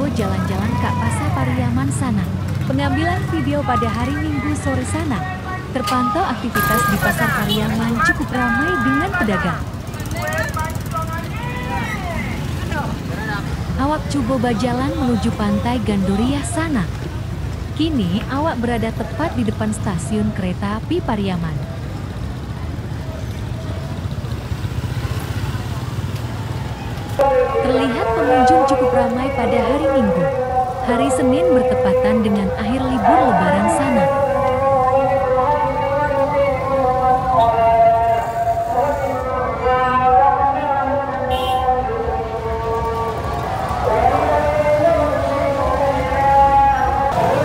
info jalan-jalan ke Pasar Pariaman sana. Pengambilan video pada hari Minggu sore sana. Terpantau aktivitas di Pasar Pariaman cukup ramai dengan pedagang. Awak coba jalan menuju pantai Gandoria sana. Kini awak berada tepat di depan stasiun kereta api Pariaman. Terlihat pengunjung cukup ramai pada hari Minggu. Hari Senin bertepatan dengan akhir libur Lebaran sana.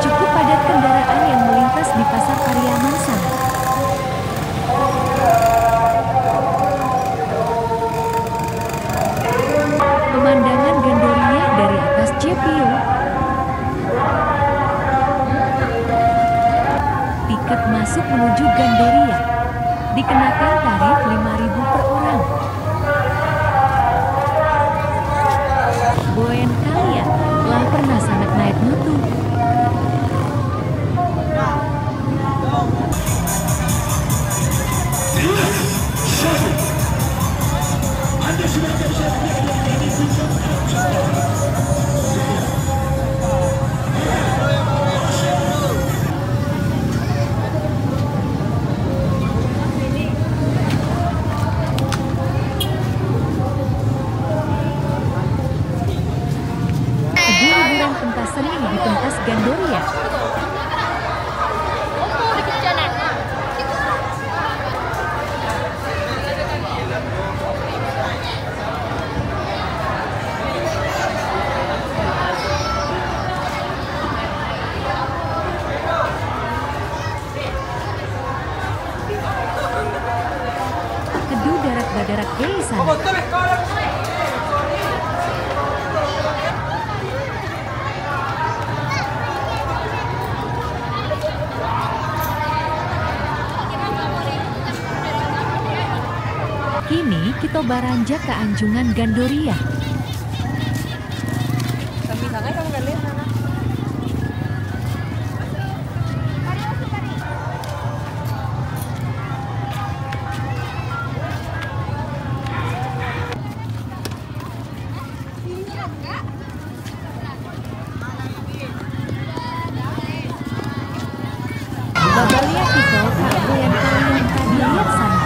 Cukup padat kendaraan yang melintas di Pasar Pariaman sana. Pemandangan Gandoria dari atas JPO. Tiket masuk menuju Gandoria dikenakan tarif 5.000 per orang. Boen kalian telah pernah sangat naik mutu. Anda sudah siap ini pentas seni di pentas Gandoria. Kedu darat badarak dari sana. Kini kita beranjak ke Anjungan Gandoria. Babalia kita apa yang kalian tadi lihat sana.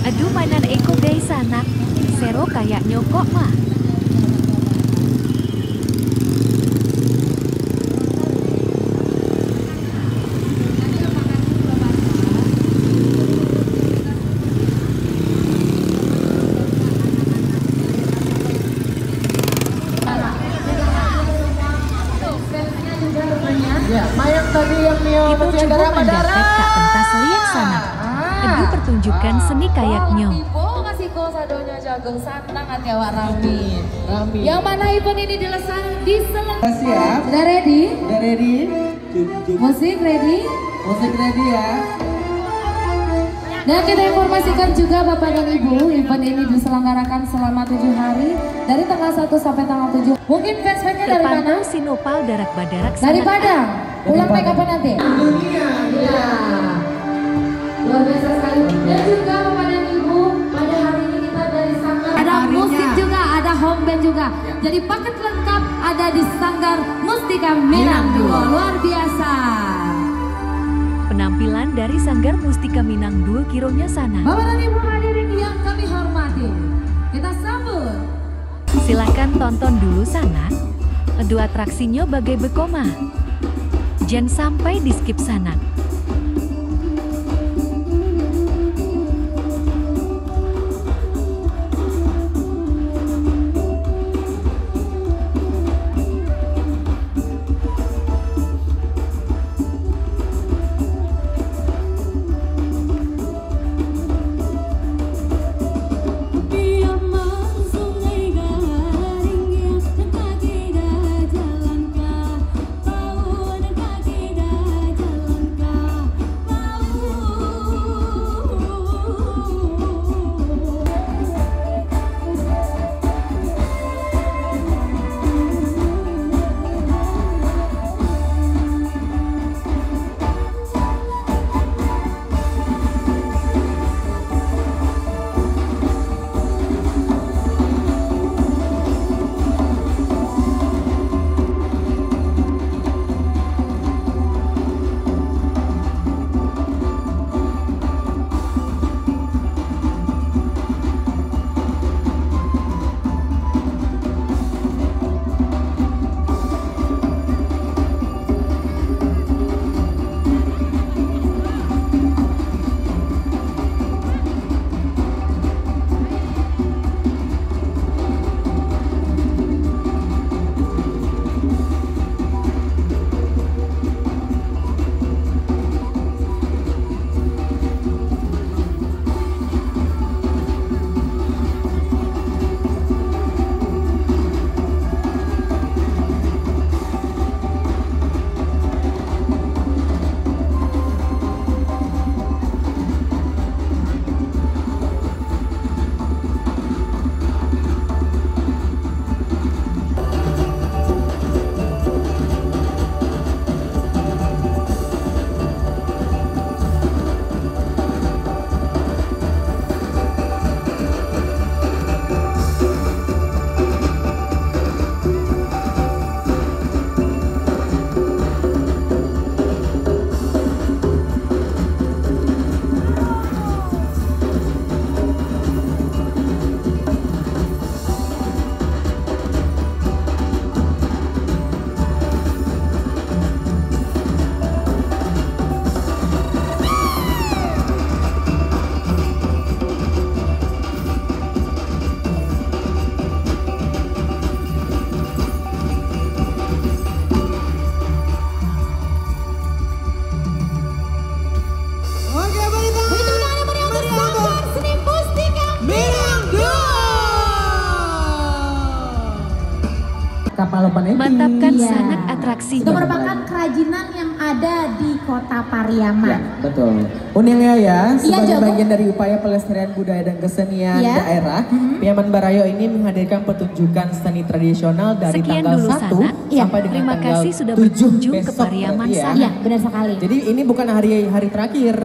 Aduh mainan eko guys sana. Sero kayak nyokok mah. Ya, mayang tadi yang Itu coba mendapat ke pentas lihat sana. Aduh pertunjukan seni kayaknya. Masiko sadonya jagung santang hati awak Rami. Yang mana event ini diselenggarakan? Siap. Sudah ready? Udah ready? Musik ready? Musik ready ya. Dan kita informasikan juga Bapak dan Ibu, event ini diselenggarakan selama 7 hari dari tanggal 1 sampai tanggal 7. Mungkin fans-fansnya dari mana? Terpantau Sinopal darak badarak sana. Dari Padang. Pulang naik kapan nanti? Iya. Luar biasa sekali. Dan juga Bapak dan Ibu, pada hari ini kita dari Sanggar. Ada musik juga, ada home band juga. Jadi paket lengkap ada di Sanggar Mustika Minang Duo. Luar biasa. Penampilan dari Sanggar Mustika Minang Duo kironya sana. Bapak dan Ibu hadirin yang kami hormati, kita sambut. Silakan tonton dulu sana. Dua atraksinya bagai bekoma. Jangan sampai di skip sana. malam panen. Mantapkan Iya. sanak atraksi. Itu merupakan kerajinan yang ada di Kota Pariaman. Ya, betul. Unilnya ya, sebagai Jogo. bagian dari upaya pelestarian budaya dan kesenian Iya. daerah, Piaman Barayo ini menghadirkan pertunjukan seni tradisional dari Sekian tanggal dulu, 1 Sana. sampai dengan Terima tanggal kasih sudah 7 berkunjung ke besok Pariaman berarti ya. Sana. Iya, benar sekali. Jadi ini bukan hari terakhir.